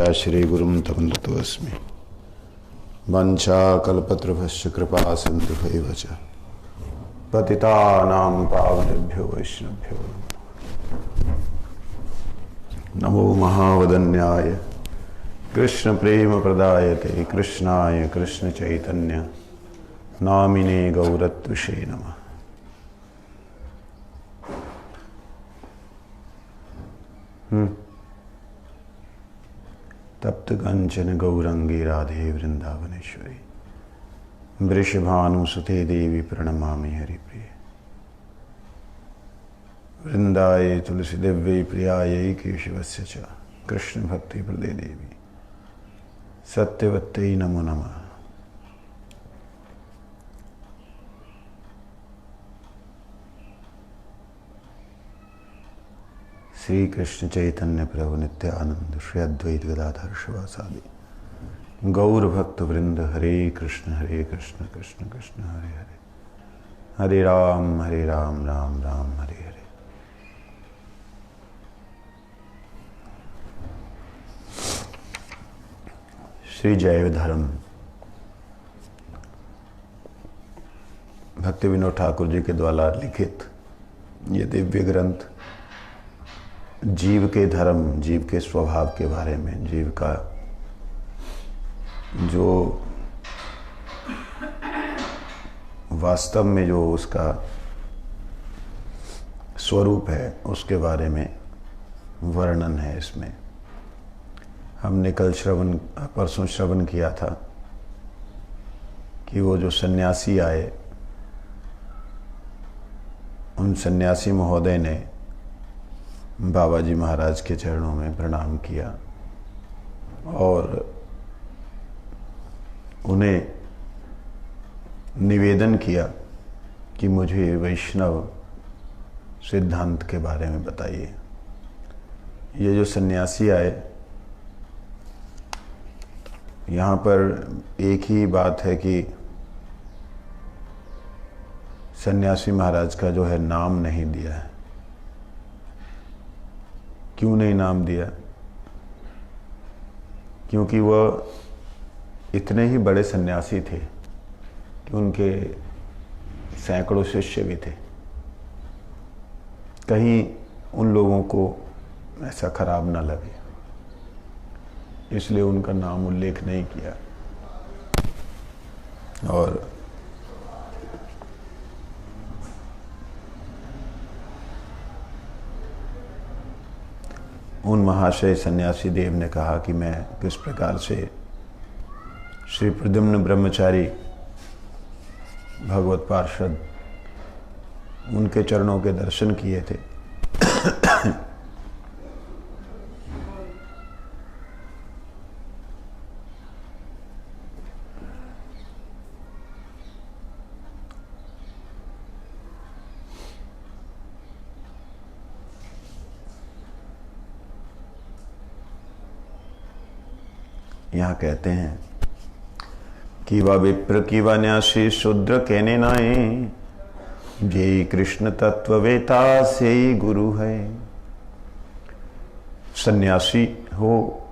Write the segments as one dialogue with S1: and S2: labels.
S1: श्री गुरुं तमन्तोऽस्मि वंशाकल्पतरुभ्यश्च कृपा सिन्धुभैव च पतितानां पावनेभ्यो वैष्णवेभ्यो नमो महावदन्याय कृष्ण प्रेम प्रदायते कृष्णाय कृष्ण चैतन्य नामिने गौरत्विषे नमः। तप्त कंचन गौरंगी राधे वृंदावनेश्वरी वृषभानुसुते देवी प्रणमामि हरिप्रिय। वृंदाये तुलसी दिव्यै प्रियायै केशवस्य च कृष्ण भक्ति प्रदे देवी सत्यवत्यै नमो नमः। श्री कृष्ण चैतन्य प्रभु नित्यानंद श्री अद्वैत गदाधर शिवासादि गौर भक्त वृंद हरे कृष्ण कृष्ण कृष्ण हरे हरे हरे राम राम राम हरे हरे। श्री जैव धर्म भक्ति विनोद ठाकुर जी के द्वारा लिखित ये दिव्य ग्रंथ जीव के धर्म, जीव के स्वभाव के बारे में, जीव का जो वास्तव में जो उसका स्वरूप है उसके बारे में वर्णन है। इसमें हमने कल परसों श्रवण किया था कि वो जो सन्यासी आए उन सन्यासी महोदय ने बाबा जी महाराज के चरणों में प्रणाम किया और उन्हें निवेदन किया कि मुझे वैष्णव सिद्धांत के बारे में बताइए। ये जो सन्यासी आए, यहाँ पर एक ही बात है कि सन्यासी महाराज का जो है नाम नहीं दिया है। क्यों नहीं नाम दिया? क्योंकि वह इतने ही बड़े सन्यासी थे कि उनके सैकड़ों शिष्य भी थे। कहीं उन लोगों को ऐसा खराब ना लगे, इसलिए उनका नाम उल्लेख नहीं किया। और उन महाशय सन्यासी देव ने कहा कि मैं किस प्रकार से श्री प्रद्युम्न ब्रह्मचारी भगवत पार्षद उनके चरणों के दर्शन किए थे। यहाँ कहते हैं कि वा विप्र की वा न्यासी शूद्र कहने नाए जे कृष्ण तत्ववेता से ही गुरु है। सन्यासी हो,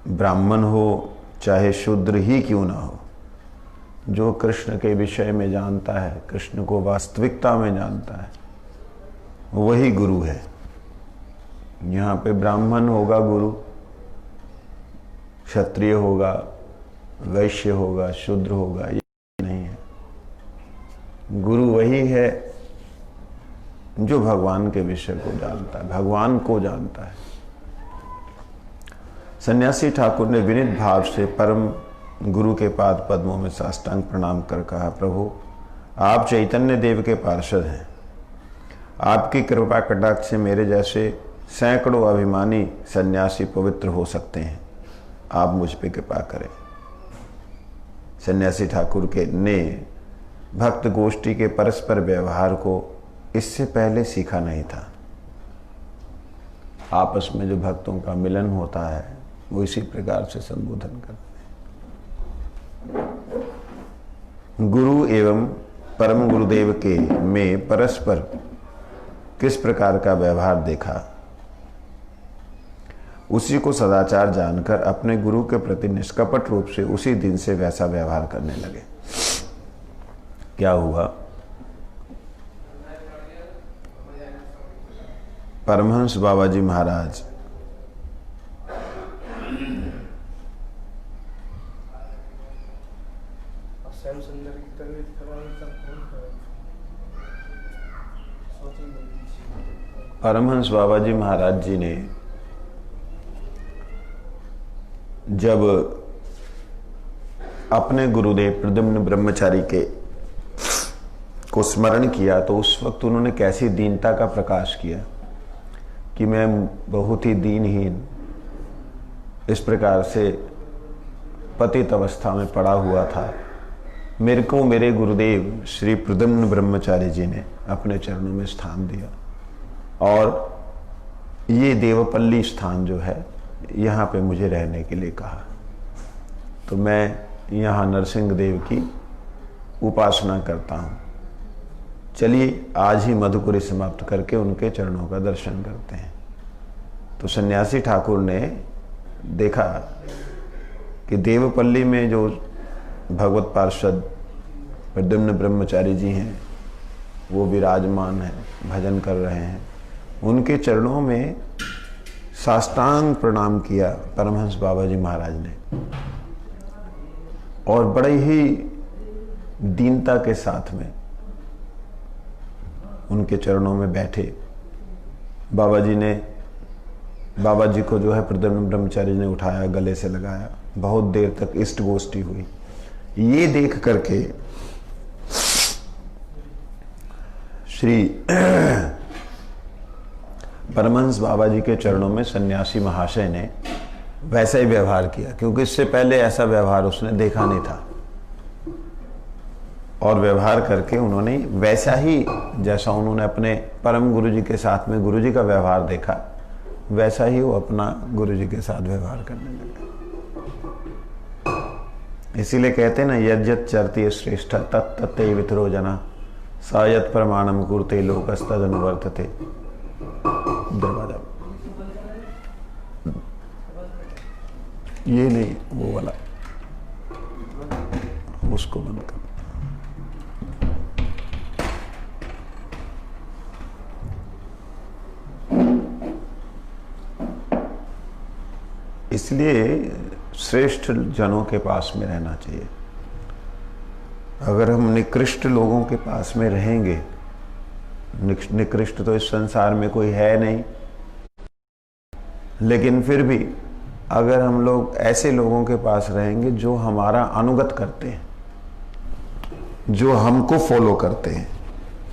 S1: ब्राह्मण हो, चाहे शूद्र ही क्यों ना हो, जो कृष्ण के विषय में जानता है, कृष्ण को वास्तविकता में जानता है, वही गुरु है। यहाँ पे ब्राह्मण होगा गुरु, क्षत्रिय होगा, वैश्य होगा, शूद्र होगा, ये नहीं है। गुरु वही है जो भगवान के विषय को जानता है, भगवान को जानता है। सन्यासी ठाकुर ने विनीत भाव से परम गुरु के पाद पद्मों में साष्टांग प्रणाम कर कहा, प्रभु आप चैतन्य देव के पार्षद हैं। आपकी कृपा कटाक्ष से मेरे जैसे सैकड़ों अभिमानी सन्यासी पवित्र हो सकते हैं। आप मुझ पे कृपा करें। सन्यासी ठाकुर के ने भक्त गोष्ठी के परस्पर व्यवहार को इससे पहले सीखा नहीं था। आपस में जो भक्तों का मिलन होता है वो इसी प्रकार से संबोधन करते हैं। गुरु एवं परम गुरुदेव के में परस्पर किस प्रकार का व्यवहार देखा। उसी को सदाचार जानकर अपने गुरु के प्रति निष्कपट रूप से उसी दिन से वैसा व्यवहार करने लगे। क्या हुआ? परमहंस बाबा जी महाराज परमहंस बाबा जी महाराज जी ने जब अपने गुरुदेव प्रद्युम्न ब्रह्मचारी के को स्मरण किया तो उस वक्त उन्होंने कैसी दीनता का प्रकाश किया कि मैं बहुत ही दीनहीन इस प्रकार से पतित अवस्था में पड़ा हुआ था। मेरे को मेरे गुरुदेव श्री प्रद्युम्न ब्रह्मचारी जी ने अपने चरणों में स्थान दिया और ये देवपल्ली स्थान जो है यहाँ पे मुझे रहने के लिए कहा। तो मैं यहाँ नरसिंह देव की उपासना करता हूँ। चलिए आज ही मधुपुरी समाप्त करके उनके चरणों का दर्शन करते हैं। तो सन्यासी ठाकुर ने देखा कि देवपल्ली में जो भगवत पार्षद प्रद्युम्न ब्रह्मचारी जी हैं वो विराजमान हैं, भजन कर रहे हैं। उनके चरणों में साष्टांग प्रणाम किया परमहंस बाबा जी महाराज ने और बड़े ही दीनता के साथ में उनके चरणों में बैठे। बाबा जी को जो है प्रद्युम्न ब्रह्मचारी ने उठाया, गले से लगाया, बहुत देर तक इष्ट गोष्ठी हुई। ये देख करके श्री परमहंस बाबा जी के चरणों में सन्यासी महाशय ने वैसा ही व्यवहार किया, क्योंकि इससे पहले ऐसा व्यवहार उसने देखा नहीं था। और व्यवहार करके उन्होंने वैसा ही जैसा उन्होंने अपने परम गुरु जी के साथ में गुरु जी का व्यवहार देखा, वैसा ही वो अपना गुरु जी के साथ व्यवहार करने लगे। इसीलिए कहते हैं ना, यज्जत चरति श्रेष्ठ तत्तते वितरो जना सायत प्रमाणम कुरते लोकस्तद अनुवर्तते। दरवाजा ये नहीं, वो वाला उसको बंद कर। इसलिए श्रेष्ठ जनों के पास में रहना चाहिए। अगर हम निकृष्ट लोगों के पास में रहेंगे, निकृष्ट तो इस संसार में कोई है नहीं, लेकिन फिर भी अगर हम लोग ऐसे लोगों के पास रहेंगे जो हमारा अनुगत करते हैं, जो हमको फॉलो करते हैं,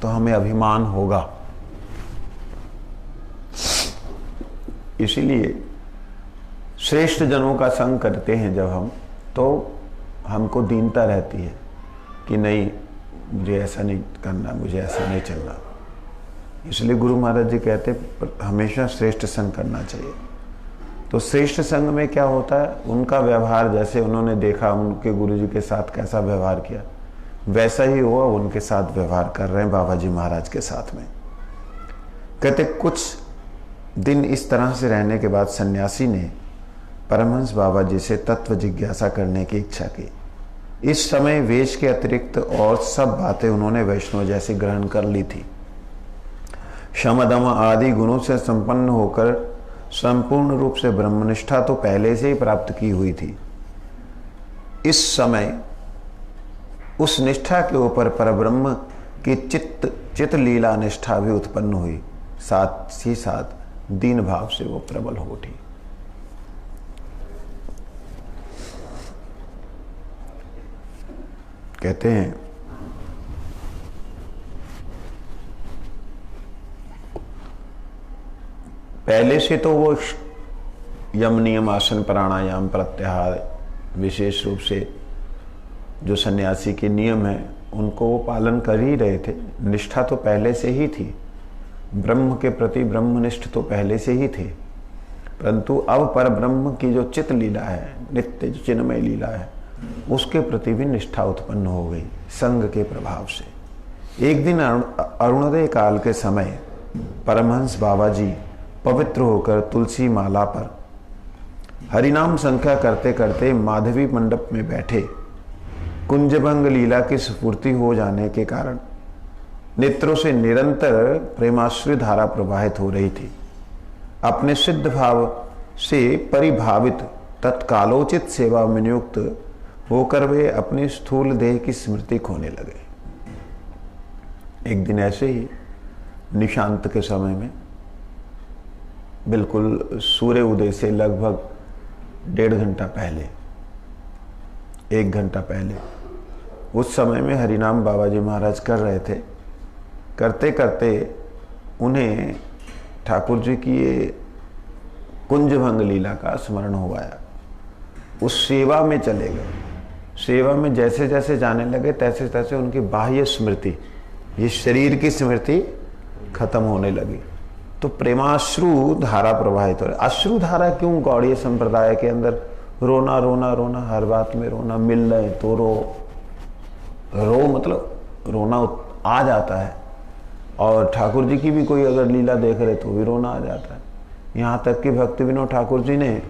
S1: तो हमें अभिमान होगा। इसीलिए श्रेष्ठ जनों का संग करते हैं जब हम, तो हमको दीनता रहती है कि नहीं, मुझे ऐसा नहीं करना, मुझे ऐसा नहीं चलना। इसलिए गुरु महाराज जी कहते हमेशा श्रेष्ठ संग करना चाहिए। तो श्रेष्ठ संग में क्या होता है, उनका व्यवहार जैसे उन्होंने देखा उनके गुरु जी के साथ कैसा व्यवहार किया, वैसा ही हुआ उनके साथ व्यवहार कर रहे हैं बाबा जी महाराज के साथ में। कहते कुछ दिन इस तरह से रहने के बाद सन्यासी ने परमहंस बाबा जी से तत्व जिज्ञासा करने की इच्छा की। इस समय वेश के अतिरिक्त और सब बातें उन्होंने वैष्णव जैसी ग्रहण कर ली थी। शम दम आदि गुणों से संपन्न होकर संपूर्ण रूप से ब्रह्मनिष्ठा तो पहले से ही प्राप्त की हुई थी। इस समय उस निष्ठा के ऊपर परब्रह्म की चित्त लीला निष्ठा भी उत्पन्न हुई, साथ ही साथ दीन भाव से वो प्रबल हो उठी। कहते हैं पहले से तो वो यम नियम आसन प्राणायाम प्रत्याहार विशेष रूप से जो सन्यासी के नियम है उनको वो पालन कर ही रहे थे। निष्ठा तो पहले से ही थी, ब्रह्म के प्रति ब्रह्मनिष्ठ तो पहले से ही थे, परंतु अब पर ब्रह्म की जो चित लीला है, नित्य जो चिन्मय लीला है, उसके प्रति भी निष्ठा उत्पन्न हो गई संग के प्रभाव से। एक दिन अरुणोदय काल के समय परमहंस बाबा जी पवित्र होकर तुलसी माला पर हरिनाम संख्या करते करते माधवी मंडप में बैठे कुंजभंग लीला की स्फूर्ति हो जाने के कारण नेत्रों से निरंतर प्रेमाश्रु धारा प्रवाहित हो रही थी। अपने सिद्ध भाव से परिभावित तत्कालोचित सेवा में नियुक्त होकर वे अपने स्थूल देह की स्मृति खोने लगे। एक दिन ऐसे ही निशांत के समय में, बिल्कुल सूर्य उदय से लगभग 1.5 घंटा पहले, 1 घंटा पहले, उस समय में हरिनाम बाबा जी महाराज कर रहे थे। करते करते उन्हें ठाकुर जी की ये कुंजभंग लीला का स्मरण हो आया। उस सेवा में चले गए। सेवा में जैसे जैसे जाने लगे तैसे तैसे उनकी बाह्य स्मृति, ये शरीर की स्मृति खत्म होने लगी। तो प्रेमाश्रु धारा प्रवाहित हो रही। अश्रु धारा क्यों? गौड़ीय संप्रदाय के अंदर रोना रोना रोना, हर बात में रोना, मिल रहे तो रो मतलब रोना आ जाता है। और ठाकुर जी की भी कोई अगर लीला देख रहे तो भी रोना आ जाता है। यहाँ तक कि भक्ति विनोद ठाकुर जी ने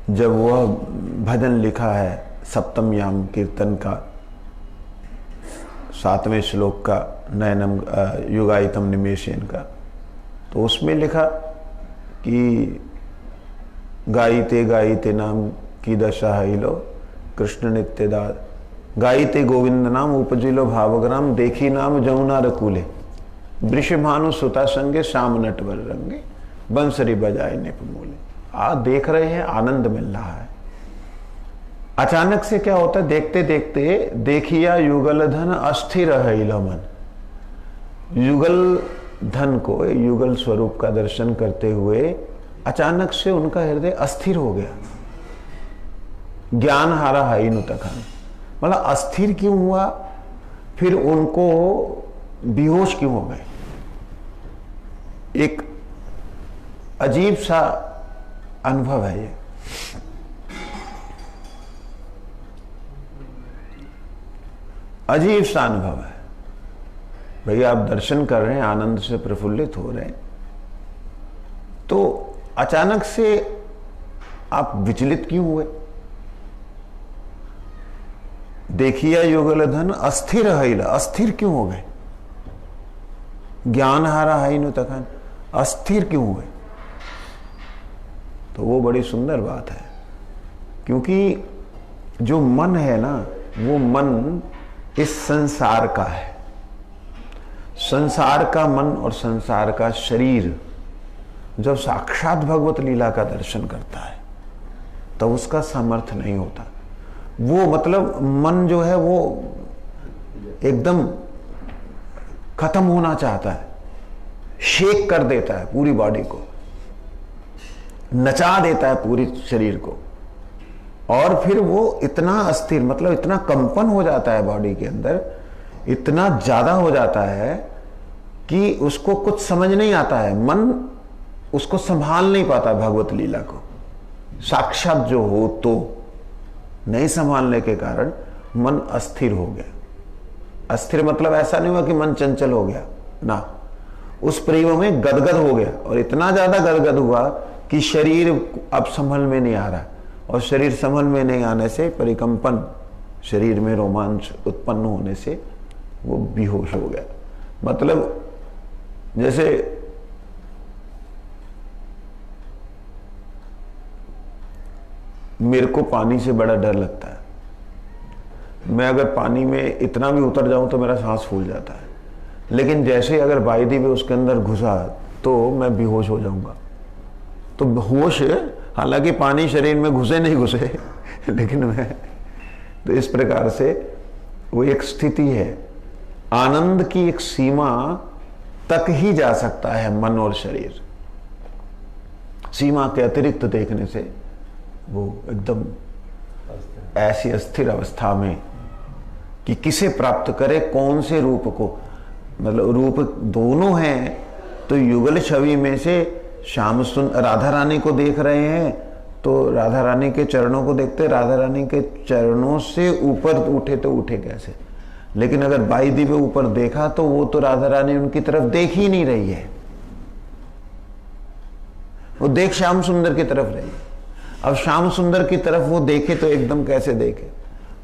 S1: जब वह भजन लिखा है सप्तम याम कीर्तन का 7वें श्लोक का, नयनम युगायतम निमेशेन का, तो उसमें लिखा कि गायिते गायिते नाम की दशा हिलो कृष्ण नित्यदास, गायिते गोविंद नाम उपजिलो भावग्राम, देखी नाम जमुना रकूले, वृषभानु सुता संगे श्याम नटवर रंगे, बंसरी बजाए निपमूले। देख रहे हैं, आनंद मिल रहा है। अचानक से क्या होता है, देखते देखते देखिया युगल धन अस्थिर हिलो मन। युगल धन को, युगल स्वरूप का दर्शन करते हुए अचानक से उनका हृदय अस्थिर हो गया। ज्ञान हारा हाई नु तखान, मतलब अस्थिर क्यों हुआ, फिर उनको बेहोश क्यों हो गए। एक अजीब सा अनुभव है ये। अजीब सा अनुभव है। भैया आप दर्शन कर रहे हैं, आनंद से प्रफुल्लित हो रहे हैं, तो अचानक से आप विचलित क्यों हुए। देखिए युगल धन अस्थिर हैला, अस्थिर क्यों हो गए। ज्ञान हारा है नु तखन, अस्थिर क्यों हुए। तो वो बड़ी सुंदर बात है, क्योंकि जो मन है ना, वो मन इस संसार का है। संसार का मन और संसार का शरीर जब साक्षात भगवत लीला का दर्शन करता है तब उसका सामर्थ्य नहीं होता। वो मतलब मन जो है वो एकदम खत्म होना चाहता है, शेक कर देता है पूरी बॉडी को, नचा देता है पूरी शरीर को, और फिर वो इतना अस्थिर, मतलब इतना कंपन हो जाता है बॉडी के अंदर, इतना ज्यादा हो जाता है कि उसको कुछ समझ नहीं आता है। मन उसको संभाल नहीं पाता भगवत लीला को। साक्षात जो हो तो नहीं संभालने के कारण मन अस्थिर हो गया। अस्थिर मतलब ऐसा नहीं हुआ कि मन चंचल हो गया ना, उस प्रेम में गदगद हो गया, और इतना ज्यादा गदगद हुआ कि शरीर अब संभल में नहीं आ रहा, और शरीर संभल में नहीं आने से परिकंपन, शरीर में रोमांच उत्पन्न होने से वो बेहोश हो गया। मतलब जैसे मेरे को पानी से बड़ा डर लगता है। मैं अगर पानी में इतना भी उतर जाऊं तो मेरा सांस फूल जाता है, लेकिन जैसे अगर वायदी में उसके अंदर घुसा तो मैं बेहोश हो जाऊंगा। तो होश, हालांकि पानी शरीर में घुसे नहीं घुसे लेकिन मैं, तो इस प्रकार से वो एक स्थिति है। आनंद की एक सीमा तक ही जा सकता है मन और शरीर। सीमा के अतिरिक्त देखने से वो एकदम ऐसी अस्थिर अवस्था में कि किसे प्राप्त करे, कौन से रूप को, मतलब रूप दोनों हैं। तो युगल छवि में से श्याम राधा रानी को देख रहे हैं तो राधा रानी के चरणों को देखते, राधा रानी के चरणों से ऊपर उठे तो उठे कैसे। लेकिन अगर बाईदी पे ऊपर देखा तो वो तो राधा रानी उनकी तरफ देख ही नहीं रही है। वो देख श्याम सुंदर की तरफ रही। अब श्याम सुंदर की तरफ वो देखे तो एकदम कैसे देखे?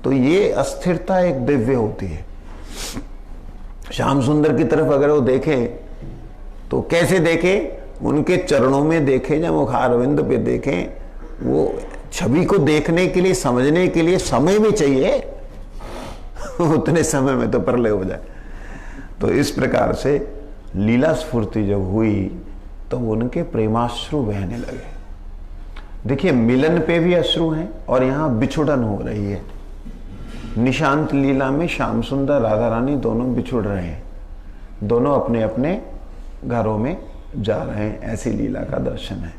S1: तो ये अस्थिरता एक दिव्य होती है। श्याम सुंदर की तरफ अगर वो देखे तो कैसे देखे? उनके चरणों में देखे या मुखारविंद पे देखे। वो छवि को देखने के लिए, समझने के लिए समय भी चाहिए। उतने समय में तो प्रलय हो जाए। तो इस प्रकार से लीला स्फूर्ति जब हुई तो उनके प्रेमाश्रु बहने लगे। देखिए, मिलन पे भी अश्रु हैं और यहां बिछुड़न हो रही है। निशांत लीला में श्याम सुंदर राधा रानी दोनों बिछुड़ रहे हैं, दोनों अपने अपने घरों में जा रहे हैं। ऐसी लीला का दर्शन है।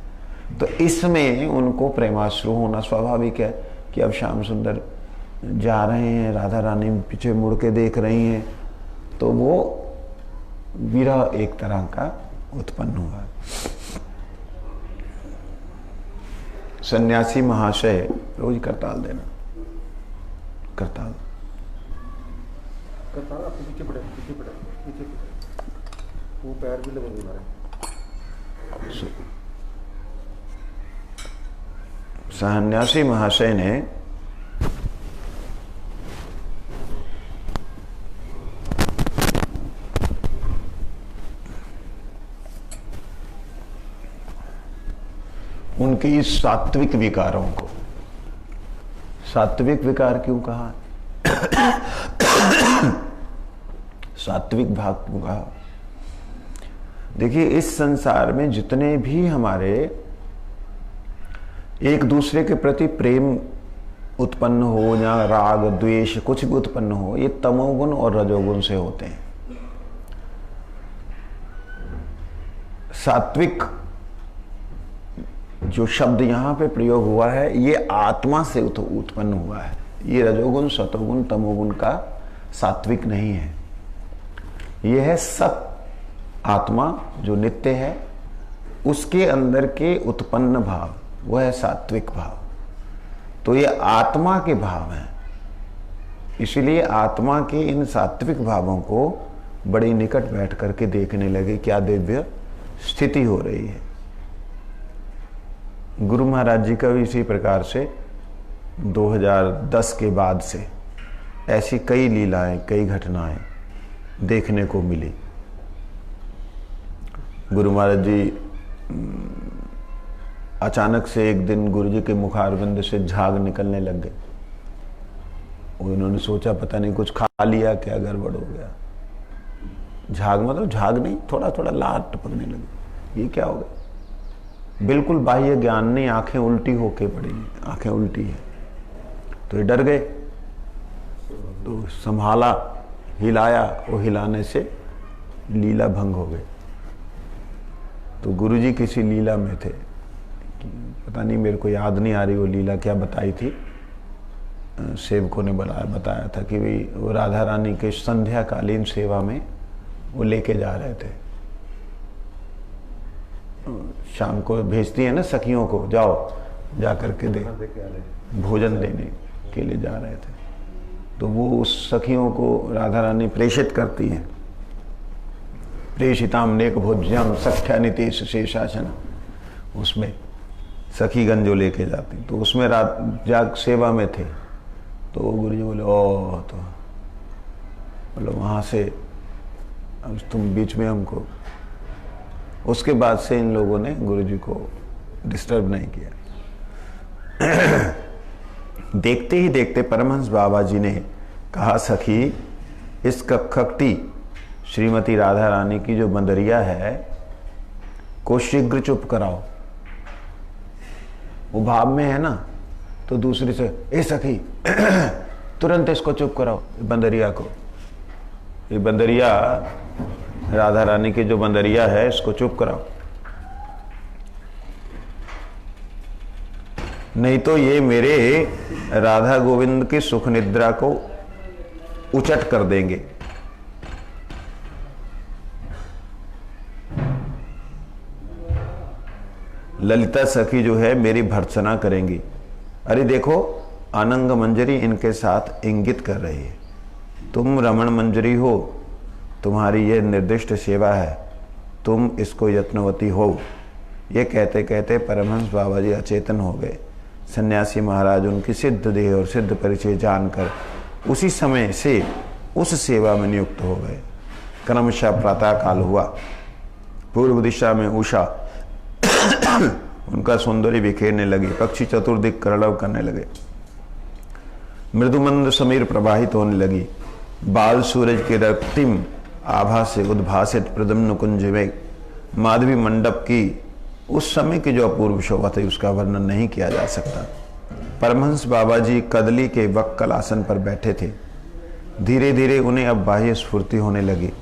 S1: तो इसमें उनको प्रेमाश्रु होना स्वाभाविक है कि अब श्याम सुंदर जा रहे हैं, राधा रानी पीछे मुड़ के देख रही हैं, तो वो विरह एक तरह का उत्पन्न हुआ। सन्यासी महाशय रोज करताल देना, करताल
S2: करताल आपके पीछे पड़े, पीछे पड़े, पीछे पड़े, वो पैर भी लगेंगे हमारे।
S1: सन्यासी महाशय ने उनके इस सात्विक विकारों को, सात्विक विकार क्यों कहा? सात्विक भाग क्यों कहा? देखिए, इस संसार में जितने भी हमारे एक दूसरे के प्रति प्रेम उत्पन्न हो या राग द्वेष कुछ भी उत्पन्न हो, ये तमोगुण और रजोगुण से होते हैं। सात्विक जो शब्द यहां पे प्रयोग हुआ है, ये आत्मा से उत्पन्न हुआ है। ये रजोगुण सतोगुण तमोगुण का सात्विक नहीं है। यह है सत आत्मा जो नित्य है, उसके अंदर के उत्पन्न भाव, वह है सात्विक भाव। तो ये आत्मा के भाव हैं। इसलिए आत्मा के इन सात्विक भावों को बड़ी निकट बैठ करके देखने लगे, क्या दिव्य स्थिति हो रही है। गुरु महाराज जी का भी इसी प्रकार से 2010 के बाद से ऐसी कई लीलाएं, कई घटनाएं देखने को मिली। गुरु महाराज जी अचानक से एक दिन गुरु जी के मुखारविंद से झाग निकलने लग गए। उन्होंने सोचा पता नहीं कुछ खा लिया, क्या गड़बड़ हो गया। झाग मतलब झाग नहीं, थोड़ा थोड़ा लाट टपकने लगी। ये क्या हो गया? बिल्कुल बाह्य ज्ञान नहीं, आंखें उल्टी होके पड़ी, आंखें उल्टी है। तो ये डर गए, तो संभाला, हिलाया, वो हिलाने से लीला भंग हो गई। तो गुरुजी किसी लीला में थे, पता नहीं, मेरे को याद नहीं आ रही वो लीला क्या बताई थी। सेवकों ने बताया था कि भाई वो राधा रानी के संध्याकालीन सेवा में वो लेके जा रहे थे। शाम को भेजती है ना सखियों को, जाओ जा करके दे, भोजन देने के लिए जा रहे थे। तो वो उस सखियों को राधा रानी प्रेषित करती हैं। प्रेषिताम नेक भोज्यम सख्या नितेश शेषासन, उसमें सखीगण जो लेके जाती, तो उसमें रात जाग सेवा में थे। तो गुरु जी बोले, ओ, तो बोलो वहाँ से अब तुम बीच में हमको। उसके बाद से इन लोगों ने गुरु जी को डिस्टर्ब नहीं किया। देखते ही देखते परमहंस बाबा जी ने कहा, सखी, इस कखकटी श्रीमती राधा रानी की जो बंदरिया है को शीघ्र चुप कराओ। वो भाव में है ना, तो दूसरी से, ए सखी तुरंत इसको चुप कराओ, बंदरिया को। ये बंदरिया राधा रानी की जो बंदरिया है, इसको चुप कराओ, नहीं तो ये मेरे राधा गोविंद की सुख निद्रा को उचट कर देंगे। ललिता सखी जो है मेरी भर्त्सना करेंगी। अरे देखो, आनंग मंजरी इनके साथ इंगित कर रही है, तुम रमण मंजरी हो, तुम्हारी यह निर्दिष्ट सेवा है, तुम इसको यत्नवती हो, ये कहते कहते परमहंस बाबा जी अचेतन हो गए। सन्यासी महाराज उनकी सिद्ध देह और सिद्ध परिचय जानकर उसी समय से उस सेवा में नियुक्त हो गए। क्रमशः प्रातः काल हुआ। पूर्व दिशा में उषा उनका सौंदर्य बिखेरने लगी। पक्षी चतुर्दिक कलरव करने लगे। मृदुमंद समीर प्रवाहित होने लगी। बाल सूरज के रक्तिम आभा से उद्भासित प्रदम्न कुंज में माधवी मंडप की उस समय की जो अपूर्व शोभा थी उसका वर्णन नहीं किया जा सकता। परमहंस बाबा जी कदली के वक्कल आसन पर बैठे थे। धीरे धीरे उन्हें अब बाह्य स्फूर्ति होने लगी।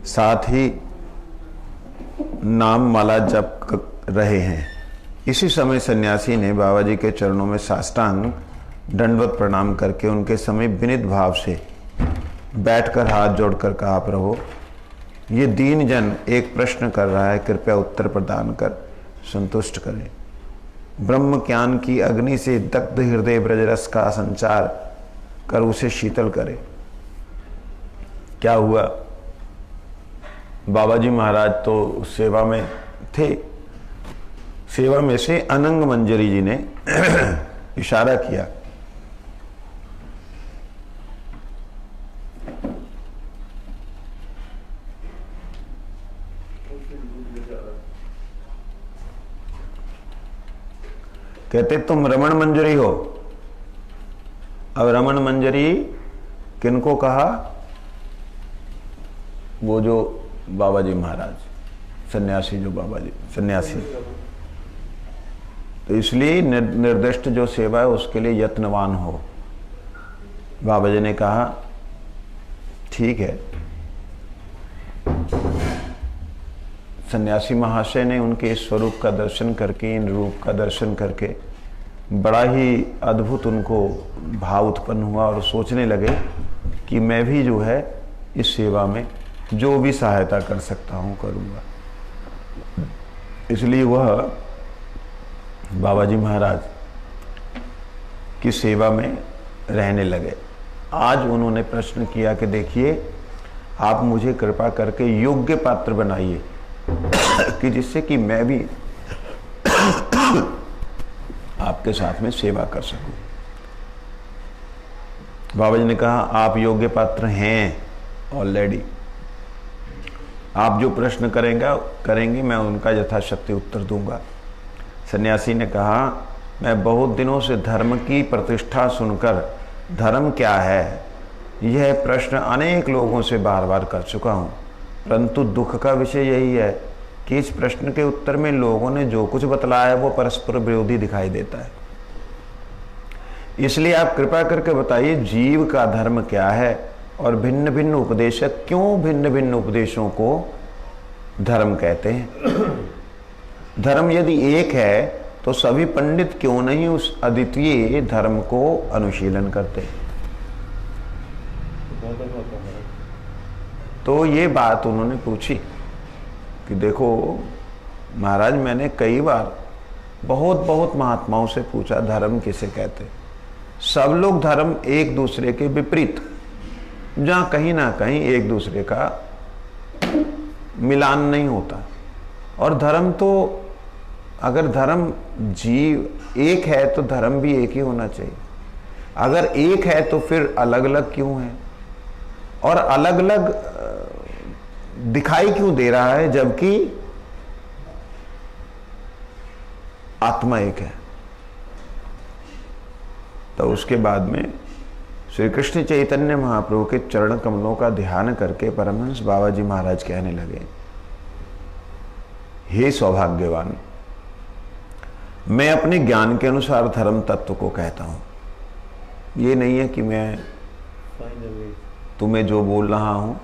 S1: साथ ही नाम माला जप रहे हैं। इसी समय सन्यासी ने बाबा जी के चरणों में साष्टांग दंडवत प्रणाम करके उनके समीप विनीत भाव से बैठकर हाथ जोड़कर कहा, प्रभु ये दीन जन एक प्रश्न कर रहा है, कृपया उत्तर प्रदान कर संतुष्ट करें। ब्रह्म ज्ञान की अग्नि से दग्ध हृदय ब्रजरस का संचार कर उसे शीतल करे। क्या हुआ? बाबा जी महाराज तो सेवा में थे। सेवा में से अनंग मंजरी जी ने इशारा किया। कहते तुम रमण मंजरी हो। अब रमण मंजरी किनको कहा? वो जो बाबा जी महाराज सन्यासी, जो बाबा जी सन्यासी। तो इसलिए निर्दिष्ट जो सेवा है उसके लिए यत्नवान हो। बाबा जी ने कहा ठीक है। सन्यासी महाशय ने उनके इस स्वरूप का दर्शन करके, इन रूप का दर्शन करके बड़ा ही अद्भुत उनको भाव उत्पन्न हुआ और सोचने लगे कि मैं भी जो है इस सेवा में जो भी सहायता कर सकता हूँ करूँगा। इसलिए वह बाबा जी महाराज की सेवा में रहने लगे। आज उन्होंने प्रश्न किया कि देखिए आप मुझे कृपा करके योग्य पात्र बनाइए कि जिससे कि मैं भी आपके साथ में सेवा कर सकूं। बाबा जी ने कहा आप योग्य पात्र हैं ऑलरेडी। आप जो प्रश्न करेंगे मैं उनका यथाशक्ति उत्तर दूंगा। सन्यासी ने कहा मैं बहुत दिनों से धर्म की प्रतिष्ठा सुनकर धर्म क्या है यह प्रश्न अनेक लोगों से बार बार कर चुका हूँ, परंतु दुख का विषय यही है कि इस प्रश्न के उत्तर में लोगों ने जो कुछ बतलाया है वो परस्पर विरोधी दिखाई देता है। इसलिए आप कृपा करके बताइए जीव का धर्म क्या है और भिन्न भिन्न उपदेशक क्यों भिन्न भिन्न उपदेशों को धर्म कहते हैं। धर्म यदि एक है तो सभी पंडित क्यों नहीं उस अद्वितीय धर्म को अनुशीलन करते। तो ये बात उन्होंने पूछी कि देखो महाराज मैंने कई बार बहुत महात्माओं से पूछा धर्म किसे कहते। सब लोग धर्म एक दूसरे के विपरीत, जहाँ कहीं ना कहीं एक दूसरे का मिलान नहीं होता। और धर्म तो अगर धर्म जीव एक है तो धर्म भी एक ही होना चाहिए। अगर एक है तो फिर अलग अलग क्यों है और अलग अलग दिखाई क्यों दे रहा है जबकि आत्मा एक है। तो उसके बाद में श्री कृष्ण चैतन्य महाप्रभु के चरण कमलों का ध्यान करके परमहंस बाबा जी महाराज कहने लगे, हे सौभाग्यवान, मैं अपने ज्ञान के अनुसार धर्म तत्व को कहता हूं। ये नहीं है कि मैं तुम्हें जो बोल रहा हूं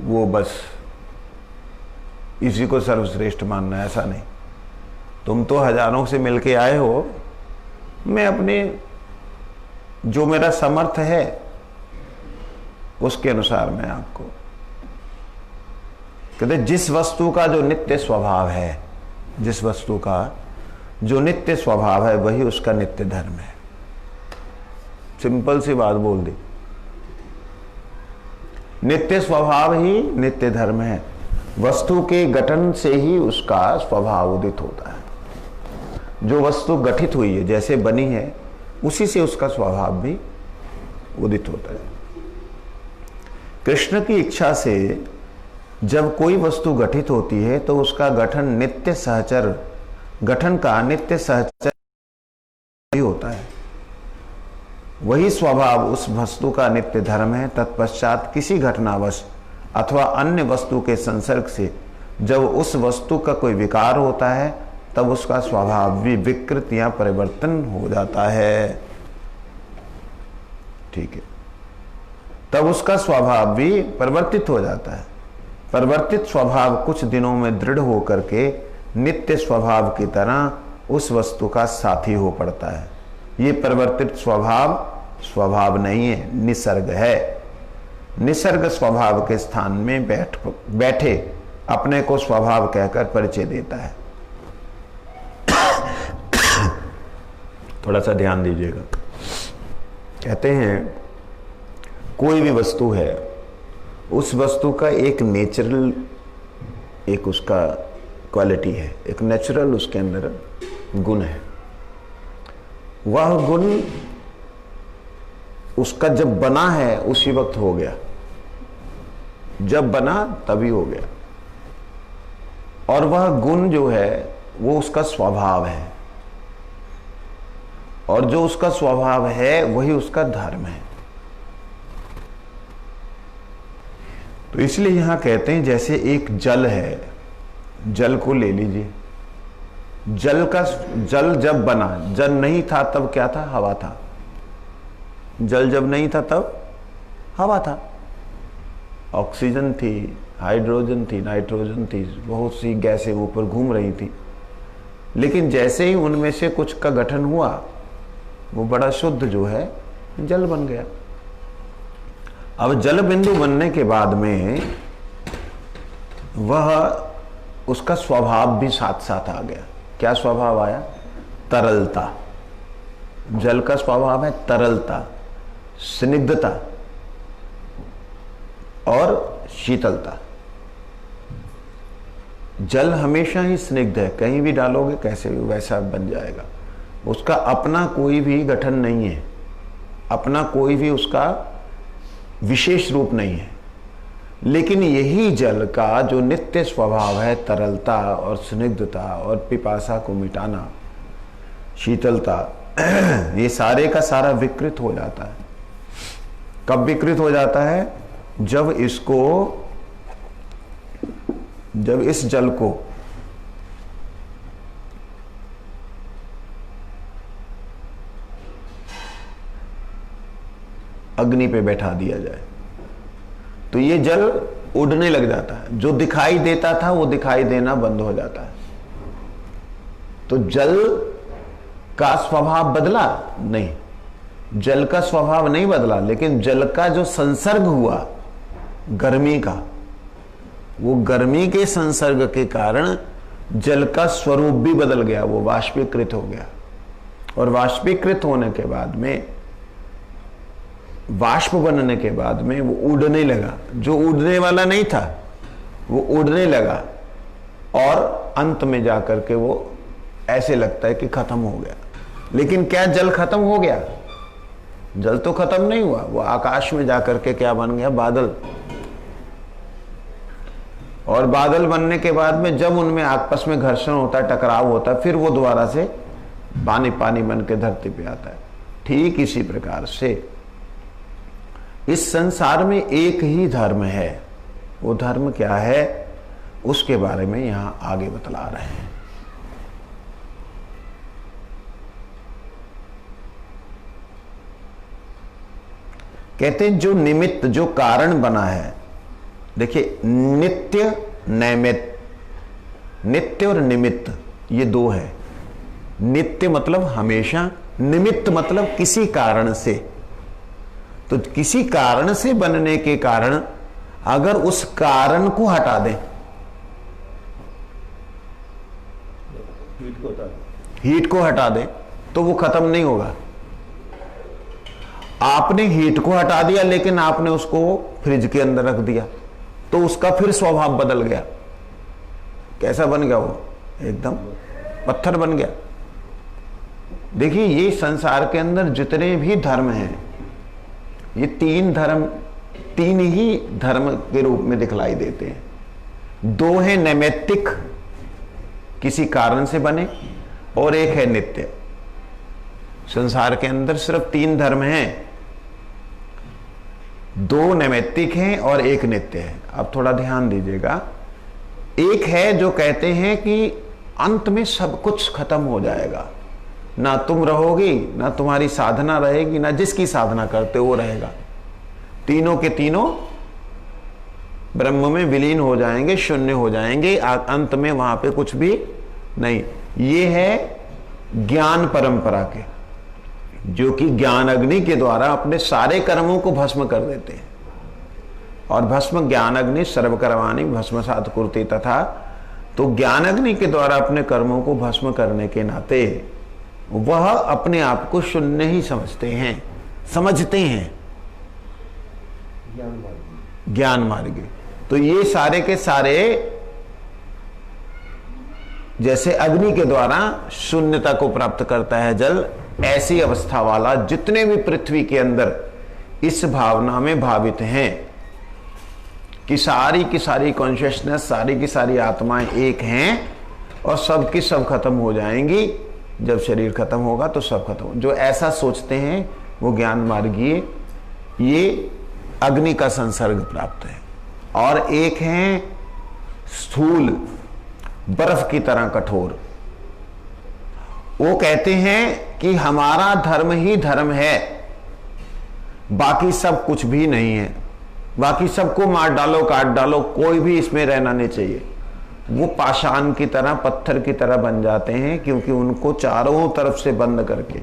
S1: वो बस इसी को सर्वश्रेष्ठ मानना, ऐसा नहीं। तुम तो हजारों से मिलके आए हो, मैं अपने जो मेरा समर्थ है उसके अनुसार मैं आपको कहते, जिस वस्तु का जो नित्य स्वभाव है, जिस वस्तु का जो नित्य स्वभाव है वही उसका नित्य धर्म है। सिंपल सी बात बोल दी। नित्य स्वभाव ही नित्य धर्म है। वस्तु के गठन से ही उसका स्वभाव उदित होता है। जो वस्तु गठित हुई है, जैसे बनी है, उसी से उसका स्वभाव भी उदित होता है। कृष्ण की इच्छा से जब कोई वस्तु गठित होती है तो उसका गठन नित्य सहचर, गठन का नित्य सहचर ही होता है। वही स्वभाव उस वस्तु का नित्य धर्म है। तत्पश्चात किसी घटनावश अथवा अन्य वस्तु के संसर्ग से जब उस वस्तु का कोई विकार होता है तब उसका स्वभाव भी विकृत या परिवर्तन हो जाता है। ठीक है, तब उसका स्वभाव भी परिवर्तित हो जाता है। परिवर्तित स्वभाव कुछ दिनों में दृढ़ होकर के नित्य स्वभाव की तरह उस वस्तु का साथी हो पड़ता है। ये परिवर्तित स्वभाव नहीं है, निसर्ग है। निसर्ग स्वभाव के स्थान में बैठे अपने को स्वभाव कहकर परिचय देता है। थोड़ा सा ध्यान दीजिएगा। कहते हैं कोई भी वस्तु है, उस वस्तु का एक नेचुरल, एक उसका क्वालिटी है, एक नेचुरल उसके अंदर गुण है। वह गुण उसका जब बना है उसी वक्त हो गया, जब बना तभी हो गया। और वह गुण जो है वो उसका स्वभाव है, और जो उसका स्वभाव है वही उसका धर्म है। तो इसलिए यहां कहते हैं जैसे एक जल है, जल को ले लीजिए। जल जब बना, जल नहीं था तब क्या था? हवा था। जल जब नहीं था तब हवा था। ऑक्सीजन थी, हाइड्रोजन थी, नाइट्रोजन थी, बहुत सी गैसें ऊपर घूम रही थी। लेकिन जैसे ही उनमें से कुछ का गठन हुआ, वो बड़ा शुद्ध जो है जल बन गया। अब जल बिंदु बनने के बाद में वह उसका स्वभाव भी साथ साथ आ गया। क्या स्वभाव आया? तरलता। जल का स्वभाव है तरलता, स्निग्धता और शीतलता। जल हमेशा ही स्निग्ध है, कहीं भी डालोगे कैसे भी वैसा बन जाएगा। उसका अपना कोई भी गठन नहीं है, अपना कोई भी उसका विशेष रूप नहीं है। लेकिन यही जल का जो नित्य स्वभाव है, तरलता और स्निग्धता और पिपासा को मिटाना, शीतलता, ये सारे का सारा विकृत हो जाता है। कब विकृत हो जाता है? जब इस जल को अग्नि पे बैठा दिया जाए तो ये जल उड़ने लग जाता है। जो दिखाई देता था वो दिखाई देना बंद हो जाता है। तो जल का स्वभाव बदला नहीं, जल का स्वभाव नहीं बदला, लेकिन जल का जो संसर्ग हुआ गर्मी का, वो गर्मी के संसर्ग के कारण जल का स्वरूप भी बदल गया, वो वाष्पीकृत हो गया। और वाष्पीकृत होने के बाद में, वाष्प बनने के बाद में वो उड़ने लगा। जो उड़ने वाला नहीं था वो उड़ने लगा, और अंत में जाकर के वो ऐसे लगता है कि खत्म हो गया। लेकिन क्या जल खत्म हो गया? जल तो खत्म नहीं हुआ, वो आकाश में जाकर के क्या बन गया? बादल। और बादल बनने के बाद में जब उनमें आपस में घर्षण होता है, टकराव होता है, फिर वो दोबारा से पानी पानी बन के धरती पे आता है। ठीक इसी प्रकार से इस संसार में एक ही धर्म है। वो धर्म क्या है उसके बारे में यहां आगे बतला रहे हैं। कहते हैं जो निमित्त, जो कारण बना है। देखिए, नित्य नैमित्त, नित्य और निमित्त ये दो है। नित्य मतलब हमेशा, निमित्त मतलब किसी कारण से। तो किसी कारण से बनने के कारण अगर उस कारण को हटा दें, हीट को हटा दें, तो वो खत्म नहीं होगा। आपने हीट को हटा दिया, लेकिन आपने उसको फ्रिज के अंदर रख दिया तो उसका फिर स्वभाव बदल गया। कैसा बन गया वो? एकदम पत्थर बन गया। देखिए, ये संसार के अंदर जितने भी धर्म हैं, ये तीन ही धर्म के रूप में दिखलाई देते हैं। दो हैं नैमित्तिक, किसी कारण से बने, और एक है नित्य। संसार के अंदर सिर्फ 3 धर्म हैं, 2 नैमित्तिक हैं और एक नित्य है। अब थोड़ा ध्यान दीजिएगा। एक है जो कहते हैं कि अंत में सब कुछ खत्म हो जाएगा, ना तुम रहोगी, ना तुम्हारी साधना रहेगी, ना जिसकी साधना करते वो रहेगा। तीनों के तीनों ब्रह्म में विलीन हो जाएंगे, शून्य हो जाएंगे, अंत में वहां पे कुछ भी नहीं। ये है ज्ञान परंपरा के, जो कि ज्ञान अग्नि के द्वारा अपने सारे कर्मों को भस्म कर देते हैं। और भस्म ज्ञान अग्नि सर्वकर्माणि भस्मसात् कुरुते, तथा तो ज्ञान अग्नि के द्वारा अपने कर्मों को भस्म करने के नाते वह अपने आप को शून्य ही समझते हैं ज्ञान मार्गी। तो ये सारे के सारे जैसे अग्नि के द्वारा शून्यता को प्राप्त करता है जल, ऐसी अवस्था वाला जितने भी पृथ्वी के अंदर इस भावना में भावित हैं कि सारी की सारी कॉन्शियसनेस, सारी की सारी आत्माएं एक हैं और सब की सब खत्म हो जाएंगी, जब शरीर खत्म होगा तो सब खत्म हो, जो ऐसा सोचते हैं वो ज्ञान मार्गीय, ये अग्नि का संसर्ग प्राप्त है। और एक है स्थूल, बर्फ की तरह कठोर, वो कहते हैं कि हमारा धर्म ही धर्म है, बाकी सब कुछ भी नहीं है, बाकी सबको मार डालो, काट डालो, कोई भी इसमें रहना नहीं चाहिए। वो पाषाण की तरह, पत्थर की तरह बन जाते हैं, क्योंकि उनको चारों तरफ से बंद करके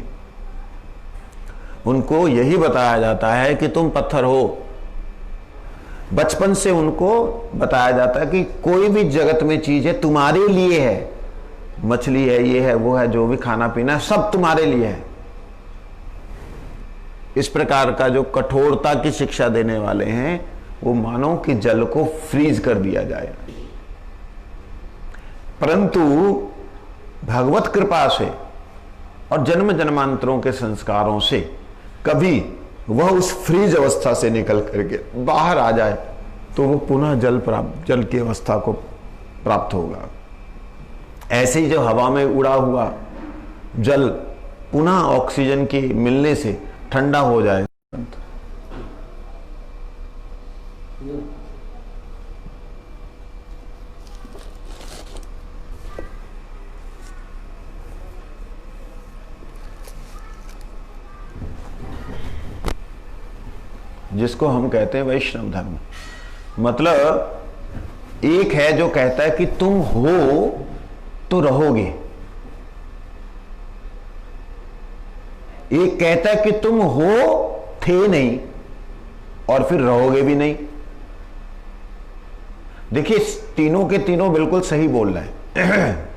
S1: उनको यही बताया जाता है कि तुम पत्थर हो। बचपन से उनको बताया जाता है कि कोई भी जगत में चीज है तुम्हारे लिए है, मछली है, ये है, वो है, जो भी खाना पीना सब तुम्हारे लिए है। इस प्रकार का जो कठोरता की शिक्षा देने वाले हैं, वो मानो कि जल को फ्रीज कर दिया जाए। परंतु भगवत कृपा से और जन्म जन्मांतरों के संस्कारों से कभी वह उस फ्रीज अवस्था से निकल करके बाहर आ जाए तो वो पुनः जल की अवस्था को प्राप्त होगा। ऐसे ही जो हवा में उड़ा हुआ जल पुनः ऑक्सीजन के मिलने से ठंडा हो जाए। जिसको हम कहते हैं वैष्णव धर्म, मतलब एक है जो कहता है कि तुम हो तो रहोगे, एक कहता है कि तुम हो थे नहीं और फिर रहोगे भी नहीं। देखिए, तीनों के तीनों बिल्कुल सही बोल रहे हैं।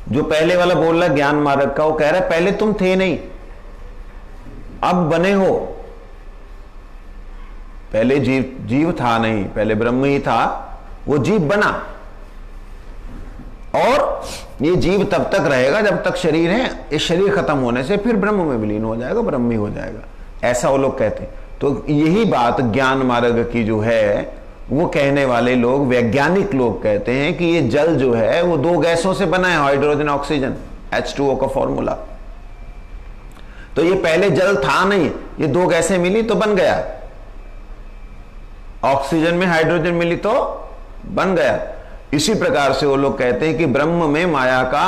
S1: जो पहले वाला बोल रहा है ज्ञान मार्ग का, वो कह रहा है पहले तुम थे नहीं, अब बने हो। पहले जीव था नहीं, पहले ब्रह्म ही था, वो जीव बना, और ये जीव तब तक रहेगा जब तक शरीर है। इस शरीर खत्म होने से फिर ब्रह्म में विलीन हो जाएगा, ब्रह्म ही हो जाएगा, ऐसा वो लोग कहते हैं। तो यही बात ज्ञान मार्ग की जो है, वो कहने वाले लोग, वैज्ञानिक लोग कहते हैं कि ये जल जो है वो 2 गैसों से बना है, हाइड्रोजन ऑक्सीजन, H2O का फॉर्मूला। तो ये पहले जल था नहीं, ये 2 गैसें मिली तो बन गया, ऑक्सीजन में हाइड्रोजन मिली तो बन गया। इसी प्रकार से वो लोग कहते हैं कि ब्रह्म में माया का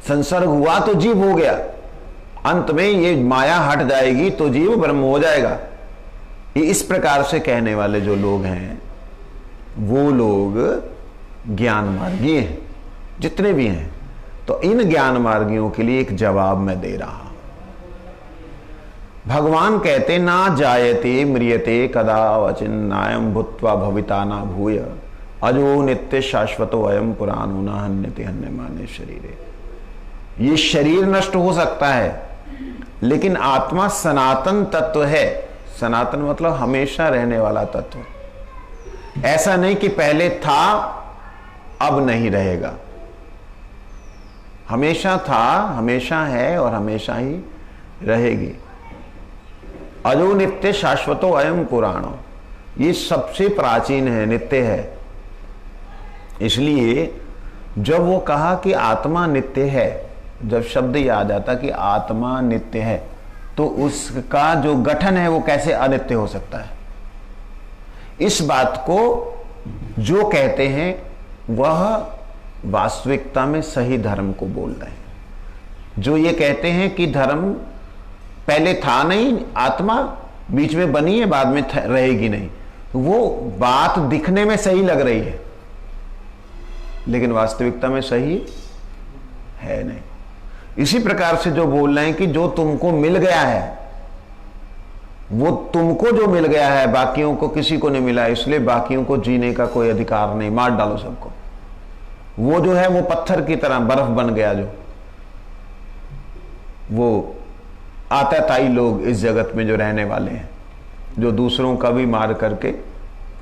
S1: संसर्ग हुआ तो जीव हो गया, अंत में ये माया हट जाएगी तो जीव ब्रह्म हो जाएगा। ये इस प्रकार से कहने वाले जो लोग हैं, वो लोग ज्ञान मार्गी हैं, जितने भी हैं। तो इन ज्ञान मार्गियों के लिए एक जवाब मैं दे रहा हूं। भगवान कहते ना जायते म्रियते कदा वचिन्नायम भूत्वा भविता ना भूय अजो नित्य शाश्वतो अयम पुराणो न हन्यते हन्यमाने शरीरे। ये शरीर नष्ट हो सकता है, लेकिन आत्मा सनातन तत्व है। सनातन मतलब हमेशा रहने वाला तत्व। ऐसा नहीं कि पहले था अब नहीं रहेगा, हमेशा था, हमेशा है और हमेशा ही रहेगी। अजो नित्य शाश्वतो अयम पुराणो, ये सबसे प्राचीन है, नित्य है। इसलिए जब वो कहा कि आत्मा नित्य है, जब शब्द याद आता कि आत्मा नित्य है, तो उसका जो गठन है वो कैसे अनित्य हो सकता है? इस बात को जो कहते हैं वह वास्तविकता में सही धर्म को बोल रहे हैं। जो ये कहते हैं कि धर्म पहले था नहीं, आत्मा बीच में बनी है, बाद में रहेगी नहीं, वो बात दिखने में सही लग रही है लेकिन वास्तविकता में सही है नहीं। इसी प्रकार से जो बोल रहे हैं कि जो तुमको मिल गया है, वो तुमको जो मिल गया है बाकियों को किसी को नहीं मिला, इसलिए बाकियों को जीने का कोई अधिकार नहीं, मार डालो सबको। वो जो है वो पत्थर की तरह बर्फ बन गया, जो वो आताताई लोग इस जगत में जो रहने वाले हैं, जो दूसरों का भी मार करके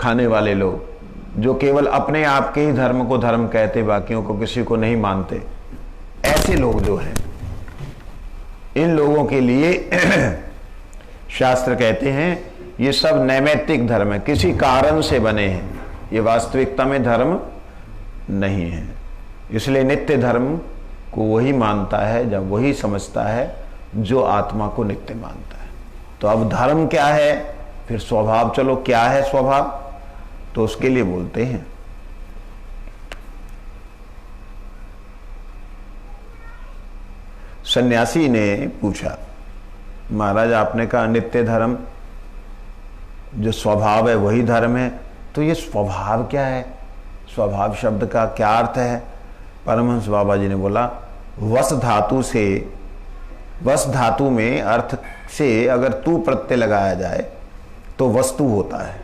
S1: खाने वाले लोग, जो केवल अपने आप के ही धर्म को धर्म कहते, बाकियों को किसी को नहीं मानते, ऐसे लोग जो हैं, इन लोगों के लिए शास्त्र कहते हैं ये सब नैमित्तिक धर्म है, किसी कारण से बने हैं, ये वास्तविकता में धर्म नहीं है। इसलिए नित्य धर्म को वही मानता है जब वही समझता है जो आत्मा को नित्य मानता है। तो अब धर्म क्या है, फिर स्वभाव, चलो क्या है स्वभाव, तो उसके लिए बोलते हैं सन्यासी ने पूछा, महाराज आपने कहा नित्य धर्म, जो स्वभाव है वही धर्म है, तो ये स्वभाव क्या है, स्वभाव शब्द का क्या अर्थ है? परमहंस बाबा जी ने बोला, वस धातु से, वस धातु में अर्थ से अगर तू प्रत्यय लगाया जाए तो वस्तु होता है,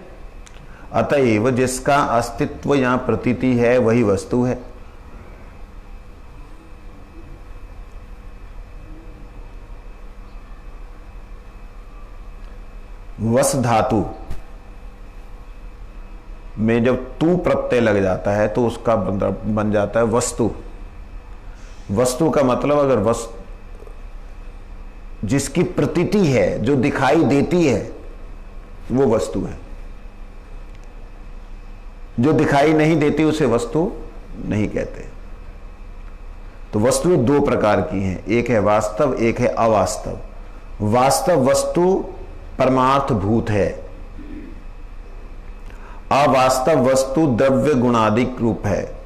S1: अतएव जिसका अस्तित्व यहां प्रतीति है वही वस्तु है। वस धातु में जब तू प्रत्यय लग जाता है तो उसका बन जाता है वस्तु। वस्तु का मतलब अगर वस्तु जिसकी प्रतीति है, जो दिखाई देती है, वो वस्तु है। जो दिखाई नहीं देती उसे वस्तु नहीं कहते। तो वस्तुएं दो प्रकार की हैं, एक है वास्तव, एक है अवास्तव। वास्तव वस्तु परमार्थ भूत है, अवास्तव वस्तु द्रव्य गुणादिक रूप है।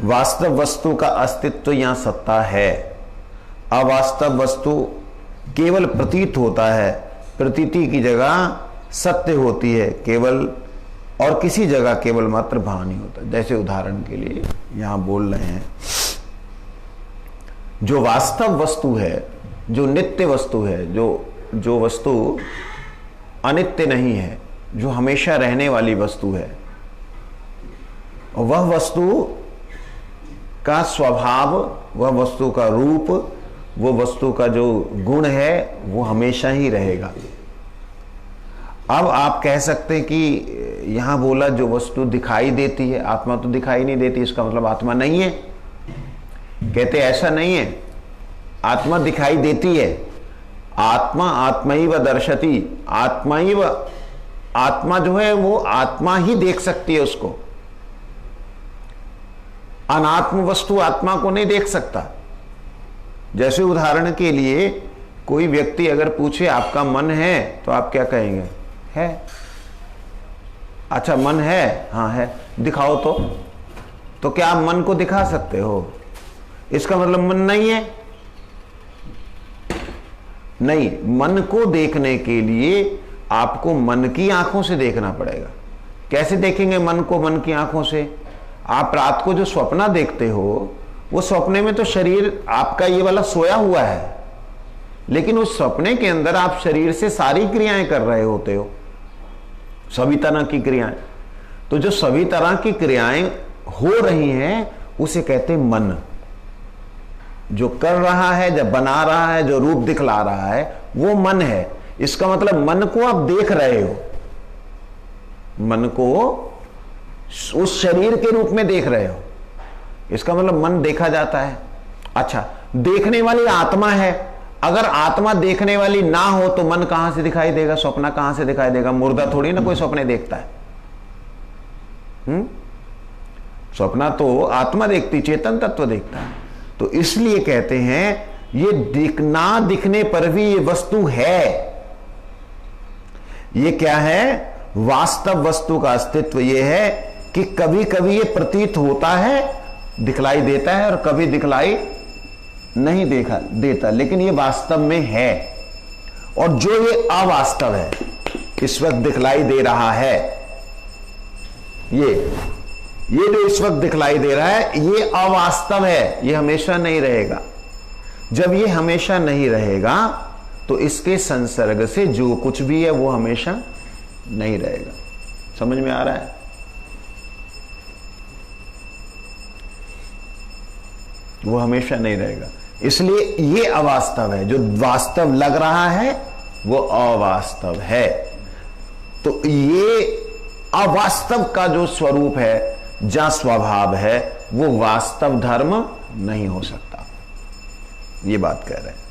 S1: वास्तव वस्तु का अस्तित्व या सत्ता है, अवास्तव वस्तु केवल प्रतीत होता है, प्रतीति की जगह सत्य होती है केवल, और किसी जगह केवल मात्र भान ही होता है। जैसे उदाहरण के लिए यहां बोल रहे हैं, जो वास्तव वस्तु है, जो नित्य वस्तु है, जो वस्तु अनित्य नहीं है, जो हमेशा रहने वाली वस्तु है, वह वस्तु का स्वभाव, वह वस्तु का रूप, वो वस्तु का जो गुण है वो हमेशा ही रहेगा। अब आप कह सकते हैं कि यहां बोला जो वस्तु दिखाई देती है, आत्मा तो दिखाई नहीं देती, इसका मतलब आत्मा नहीं है। कहते ऐसा नहीं है, आत्मा दिखाई देती है। आत्मा आत्मैव दर्शति, आत्मा जो है वो आत्मा ही देख सकती है उसको। अनात्म वस्तु आत्मा को नहीं देख सकता। जैसे उदाहरण के लिए कोई व्यक्ति अगर पूछे आपका मन है, तो आप क्या कहेंगे? है। अच्छा मन है? हाँ है। दिखाओ तो क्या आप मन को दिखा सकते हो? इसका मतलब मन नहीं है? नहीं, मन को देखने के लिए आपको मन की आंखों से देखना पड़ेगा। कैसे देखेंगे मन को मन की आंखों से? आप रात को जो स्वप्न देखते हो, वो सपने में तो शरीर आपका ये वाला सोया हुआ है, लेकिन उस सपने के अंदर आप शरीर से सारी क्रियाएं कर रहे होते हो, सभी तरह की क्रियाएं। तो जो सभी तरह की क्रियाएं हो रही हैं उसे कहते हैं मन। जो कर रहा है, जो बना रहा है, जो रूप दिखला रहा है, वो मन है। इसका मतलब मन को आप देख रहे हो, मन को उस शरीर के रूप में देख रहे हो। इसका मतलब मन देखा जाता है। अच्छा, देखने वाली आत्मा है, अगर आत्मा देखने वाली ना हो तो मन कहां से दिखाई देगा, सपना कहां से दिखाई देगा? मुर्दा थोड़ी ना कोई सपने देखता है। सपना तो आत्मा देखती, चेतन तत्व देखता है। तो इसलिए कहते हैं ये दिखना, दिखने पर भी ये वस्तु है। ये क्या है? वास्तव वस्तु का अस्तित्व ये है कि कभी कभी ये प्रतीत होता है, दिखलाई देता है, और कभी दिखलाई नहीं देता, लेकिन ये वास्तव में है। और जो ये अवास्तव है, इस वक्त दिखलाई दे रहा है, ये जो इस वक्त दिखलाई दे रहा है, ये अवास्तव है, ये हमेशा नहीं रहेगा। जब ये हमेशा नहीं रहेगा तो इसके संसर्ग से जो कुछ भी है वो हमेशा नहीं रहेगा। समझ में आ रहा है? वो हमेशा नहीं रहेगा। इसलिए ये अवास्तव है। जो वास्तव लग रहा है वो अवास्तव है। तो ये अवास्तव का जो स्वरूप है, जा स्वभाव है, वो वास्तव धर्म नहीं हो सकता। ये बात कह रहे हैं।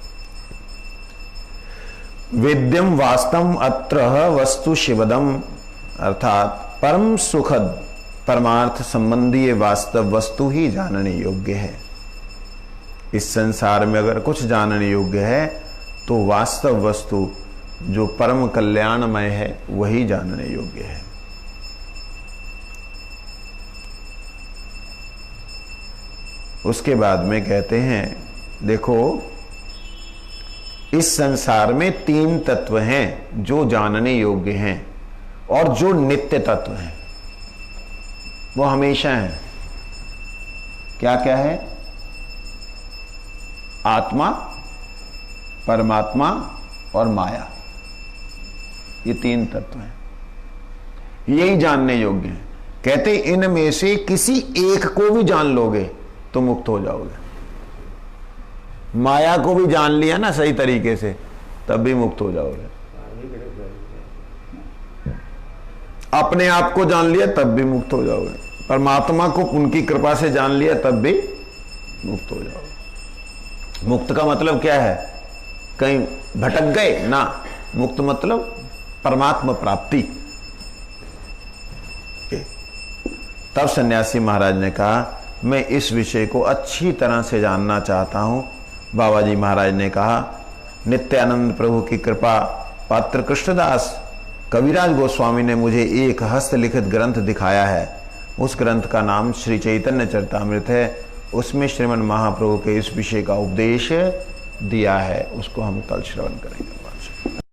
S1: वेद्यम वास्तव अत्र वस्तु शिवदम, अर्थात परम सुखद परमार्थ संबंधी ये वास्तव वस्तु ही जानने योग्य है। इस संसार में अगर कुछ जानने योग्य है तो वास्तव वस्तु जो परम कल्याणमय है वही जानने योग्य है। उसके बाद में कहते हैं, देखो इस संसार में 3 तत्व हैं जो जानने योग्य हैं, और जो नित्य तत्व हैं वो हमेशा हैं। क्या क्या है? आत्मा, परमात्मा और माया। ये 3 तत्व हैं, यही जानने योग्य हैं। कहते इनमें से किसी एक को भी जान लोगे तो मुक्त हो जाओगे। माया को भी जान लिया ना सही तरीके से, तब भी मुक्त हो जाओगे। अपने आप को जान लिया तब भी मुक्त हो जाओगे। परमात्मा को उनकी कृपा से जान लिया तब भी मुक्त हो जाओगे। मुक्त का मतलब क्या है? कहीं भटक गए ना। मुक्त मतलब परमात्मा प्राप्ति। तब सन्यासी महाराज ने कहा, मैं इस विषय को अच्छी तरह से जानना चाहता हूं। बाबा जी महाराज ने कहा, नित्यानंद प्रभु की कृपा पात्र कृष्णदास कविराज गोस्वामी ने मुझे एक हस्तलिखित ग्रंथ दिखाया है। उस ग्रंथ का नाम श्री चैतन्य चरितामृत है। उसमें श्रीमन महाप्रभु के इस विषय का उपदेश दिया है। उसको हम कल श्रवण करेंगे।